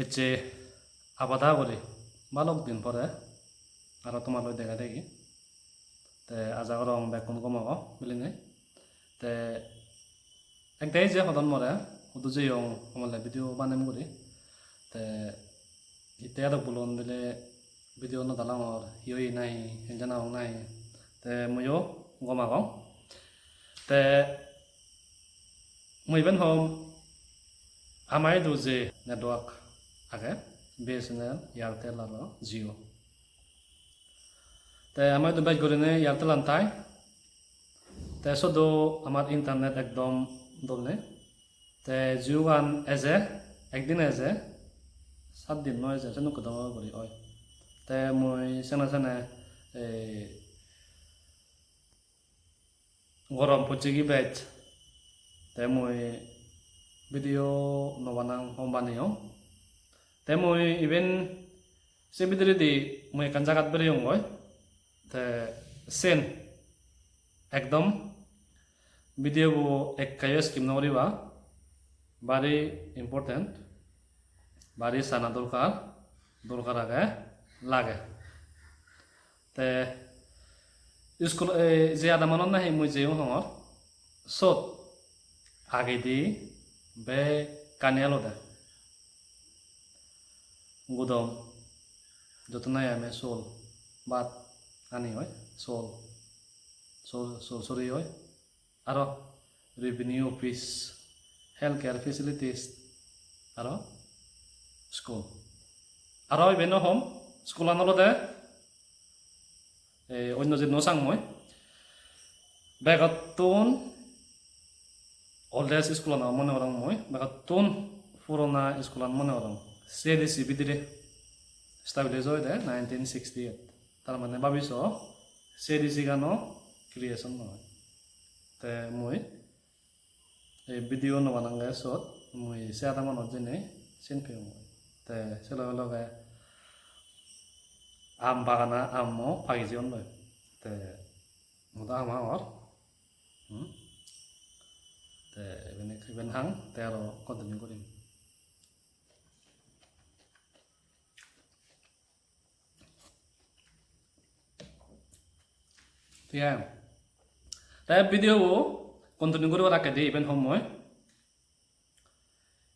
এচে আবাদা করি বালক দিন পরে আর তোমার দেখা দেখি তে আজা রং বেকুন কমাব বুলিনে তে একটাই যে সদন মরে শুধু যে আমালে ভিডিও বানাম করি তে ইতে আর বলুন দিলে ভিডিও নদালাঙর হিই নাই জানাও নাই তে ময়ও গমাগ তে মই বেন হম আমাই দু যে নেটওয়ার্ক আগে BSNL এয়ারটেল আর জিও তে আমাই দু বাইক করিনে এয়ারটেল আনতাই তে শুধু আমার ইন্টারনেট একদম দলনে তে জিও গান এজে একদিন এজে 7 দিন নয় যে সেনুক দম করি হয় তে মই সেনা সেনা গরম পড়ছে কি বেচ তে মই ভিডিও নবানাং হমবানিও তে মই ইভেন সে ভিতরে দি মই এখান জায়গাত বেরিয়ে হয় তে সেন একদম ভিডিও এক কায়ো স্কিম নকরিবা বারি ইম্পর্টেন্ট বারি সানা দরকার আগে লাগে তে স্কুল যে আদা মানত নাহি মই যেও হঙর সত আগে দি বে কানিয়ালো দে গুদম যত নাই আমি সোল বাত আনি হয় সোল সোল সোল সরি হয় আর revenue office health care facilities আর স্কুল আর ইভেন হম স্কুল আনলো দে অন্য যে নসাং মই বেগতুন ওল্ড স্কুল আনা মনে ওরং মই বেগতুন পুরোনা স্কুল আন মনে ওরং CDC বিদিরে স্টাবলিশ হয় দে 1968 তার মানে ভাবিছ CDC গানো ক্রিয়েশন নহয় তে মই এই ভিডিও নবানাঙ্গে সত মই সে আদা মানত জেনে চিন পেও মই তে সে লগে লগে আম বাগানা আমো ফাগিজন লয় তে মতো আম হাঙর তে ইভেন হাং তে আরো কন্টিনিউ করিম ঠিক আছে তাই ভিডিও কন্টিনিউ করব রাখে দিই ইভেন সময়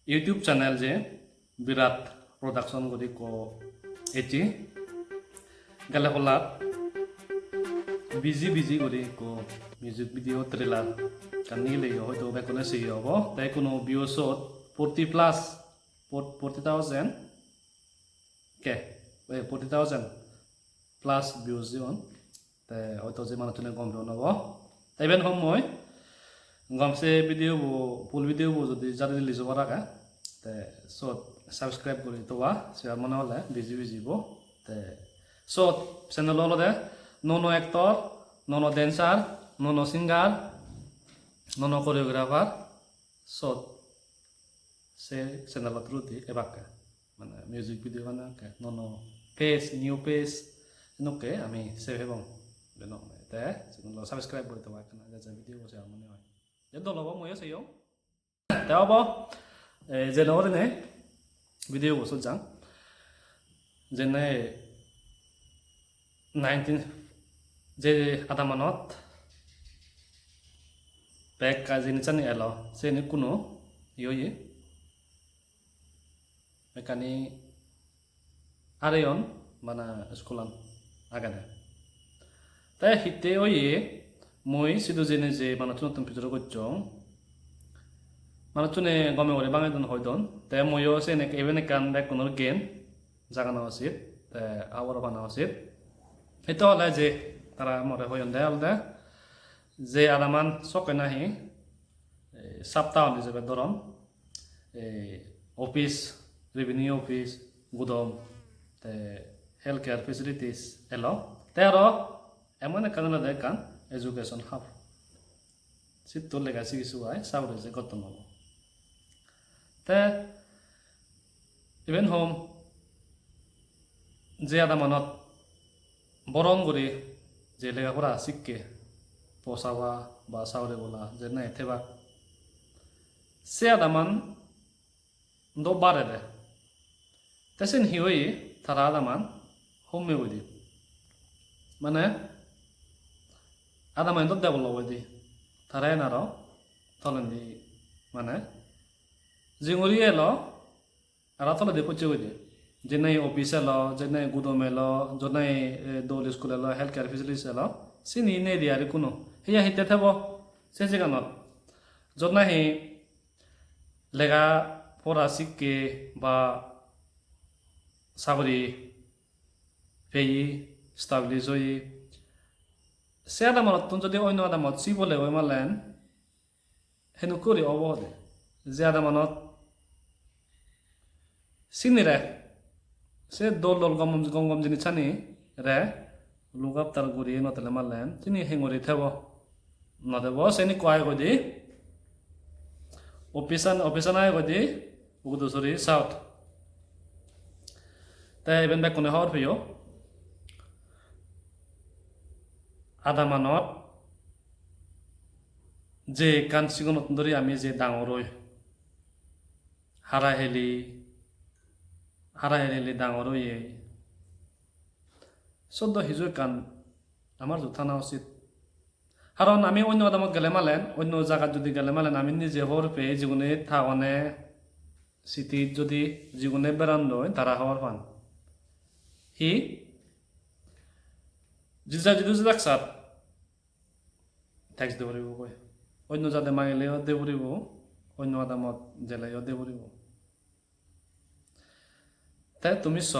ইউটিউব চ্যানেল যে বিরাট প্রোডাকশন করি কো এটি গেলে হলাত বিজি করি কো মিউজিক ভিডিও ট্রেলার কানি লেগে হয়তো বেকনে সেই হব তাই কোনো ভিউসত 40,000 কে 40,000 প্লাস ভিউজ দিন তে হয়তো যে মানুষজনে গম পেও নব তাই বেন সময় গমছে ভিডিও ফুল ভিডিও যদি যাতে রিলিজ হব রাখা তে সত সাবস্ক্রাইব করি তোবা শেয়ার মনে হলে বিজিব তে সত চ্যানেল হলো দে no actor no dancer no singer no choreographer সত সে চ্যানেল থ্রু দি এবাকে মানে মিউজিক ভিডিও বানাকে নো পেজ নিউ পেজ নকে আমি সেভ হবং বেন তে চ্যানেল সাবস্ক্রাইব করি তোবা কেন যা ভিডিও শেয়ার মনে হয় যে দলব ময়ো সেইও তে হব যে নরে ভিডিও বসত যাং যেনে 19 যে আধা মানত বেক কাজি নিচানি এলো সে নি কোনো ইয়ে মেকানি আরেয়ন মানে স্কুলান আগানে তাই হিতে ওয়ে মই সিধু জেনে যে মানুষ নতুন ভিতরে করছং মানুষজনে গমে ওরে বাঙাইদন হয়দন তে ময়ও সে নাকি এবেন কান ব্যাক কোনোর গেম জাগানো উচিত তে আবার বানা উচিত এটা হলে যে তারা মরে হইন দেয় আলাদা যে আদামান চকে নাহি সপ্তাহ হিসেবে ধরন অফিস রেভিনিউ অফিস গুদম তে হেলথ কেয়ার ফেসিলিটিস এলো তে আরো এমন কারণে দেয় কান এডুকেশন হাব সিট লেগাছি কিছু হয় সাবরে যে গত নব তে ইভেন হোম যে আদা মানত বরং করে যে লেখাপড়া শিখকে পোষাবা বা সাউরে বলা যে না এথেবা সে আদামান দ বারে দে Tesin hioi thara adaman homme godi mane adaman dot develop godi thara naro tolendi mane jingori elo ara tole de poche godi jenai office elo jenai gudom elo jenai dol school elo health care facilities elo sini ne diari kuno hiya hite thabo se jeganot jotna hi lega pora sikke ba sabri peyi establish hoi se adamanot tun jodi oino adamot si bole hoi malen henu kori obode je adamanot sinire se dol dol gom jini chani re lugap tar guri no tele malen tini hengori thebo no debo seni kwai godi opisan ai godi ugdusori south ta even back kone hor pio adamanot je kan sigonot ndori ami je dangoroi hara heli dangoroi soddo hijo kan আমার জোথানা উচিত কারণ আমি অন্য আদামত গেলে মালেন অন্য জায়গা যদি গেলে মালেন আমি নিজে হর পেয়ে জীবনে থাকনে স্মৃতিত যদি জীবনে বেড়ান লয় তারা হওয়ার পান হি জিজা যদি রাখসাত ট্যাক্স দেবরিব কয় অন্য যাতে মাগিলেও দেবরিব অন্য আদামত জেলাইও দেবরিব তাই তুমি চ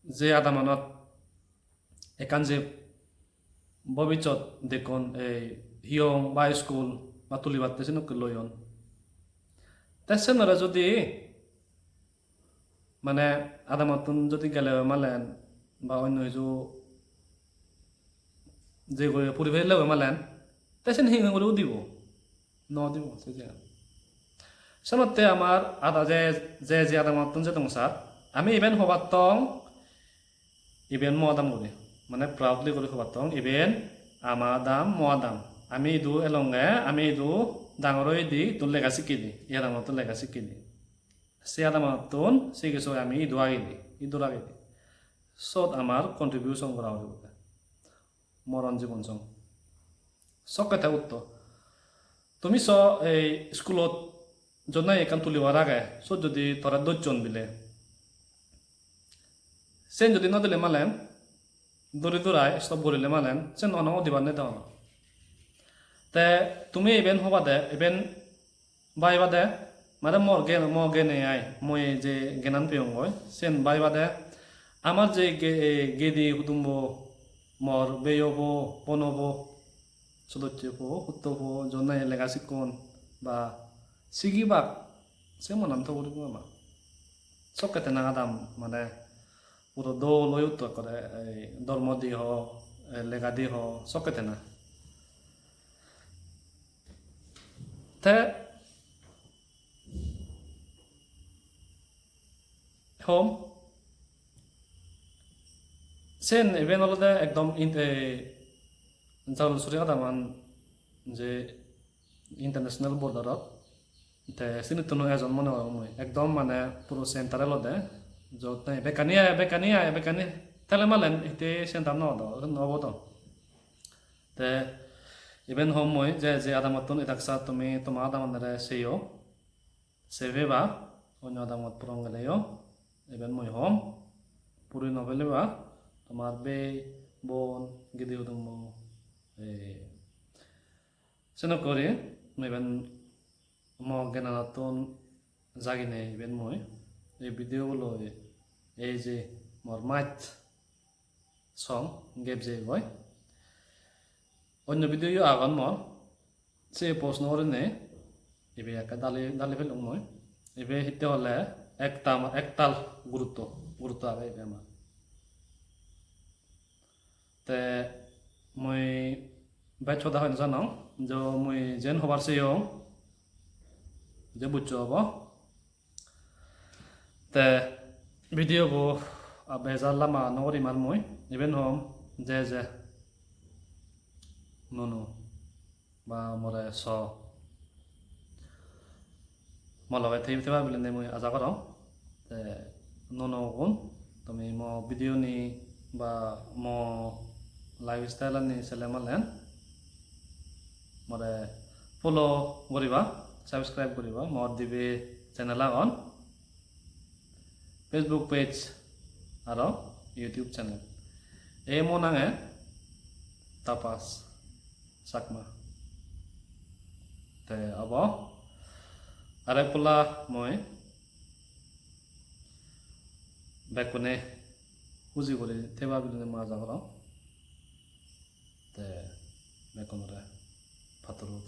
যে আদামানত একান যে ভবিষ্যৎ দেখুন এই হিয়ং বা স্কুল বা তুলিবাদ তেসিনক লয়ন তেসেনরা যদি মানে আদামতন যদি গেলে মালেন বা অন্য কিছু যে পরিবেশ লেবে মালেন তেসেন হিং করেও দিব ন দিব সেমতে আমার আদা যে আদামতন যে দং সার আমি ইভেন হবার তং ইভেন মদাম করি মানে প্রাউডলি করে হবার তং ইভেন আমাদাম মদাম আমি ইদু এলঙ্গে আমি ইদু ডাঙরই দি তোর লেখা শিখি দি ইয়াদামতন লেখা শিখি দি সে আদামতন শিখেছ আমি ইদু আগে দি ইদুর আগে দি সব আমার কন্ট্রিবিউশন করা হবে মরণ জীবন সং সব কথা উত্তর তুমি চ এই স্কুলত যত এখান তুলিবার আগে সব যদি তোরা 10 জন বিলে সেন যদি নদিলে মালেন দৌড়ি দৌড়াই সব বলিলে মালেন সেন অন দিবার নেই দেওয়া তে তুমি ইভেন হবা দে ইভেন বাইবা দে মানে মর গেনে আই মই যে গেনান পেয়ং হয় সেন বাইবা দে আমার যে গেদি কুটুম্ব মর বেয়ব বনব সদস্যব উত্তব জনাই লেগা শিকন বা সিগিবাক সে মনাম তো বলিব আমার সব কেতে না আদাম মানে পুরো দোল হয়ে উত্তর করে ধর্ম দি হ লেগা দি হ সব কেতে না তে হোম সেন ইভেন হলদে একদম জাউল সুরি আদামান যে ইন্টারন্যাশনাল বর্ডারত তে সিনিতনো এজন মনে হয় মই একদম মানে পুরো সেন্টারে লদে যত নাই বেকানি তাহলে মালেন এতে সেন্টার নবদ তে ইভেন হোম মই যে আদামতন এটাকসা তুমি তোমার আদামানরে সেও সেভেবা অন্য আদামত পুরং গেলেও ইভেন মই হোম পুরি নবেলেবা তোমার বে বোন গিদি উদুম সেন করে ইভেন ম গেনাতন জাগিনে ইভেন মই এই ভিডিওগুলো এই যে মোর মাইট সং গেপ যে হয় অন্য ভিডিও আগন মর সে প্রশ্ন করে নে এবে একা দালে ফেলুম মই এবে হিতে হলে একতাল গুরুত্ব আগে এবে আমার তে মই বাই ছদা হয় জানো যে মই যেন হবার সেও যে বুঝছো হব তে ভিডিও বো বেজার লামা নগরি মার মই ইভেন হোম যে নুনু বা মরে স মলগাই থাকি থাকা বলে মই আজা কর তে ননগুন তুমি মো ভিডিও নি বা মো লাইফস্টাইল নি সেলেমালেন মরে ফলো করিবা সাবস্ক্রাইব করিবা মোর দিবে চ্যানেল অন ফেসবুক পেজ আর ইউটিউব চ্যানেল এই মো নাঙে tapas sakma te abo are pula moi bekone huji gori teba bilune ma jagoro te bekonore phatoro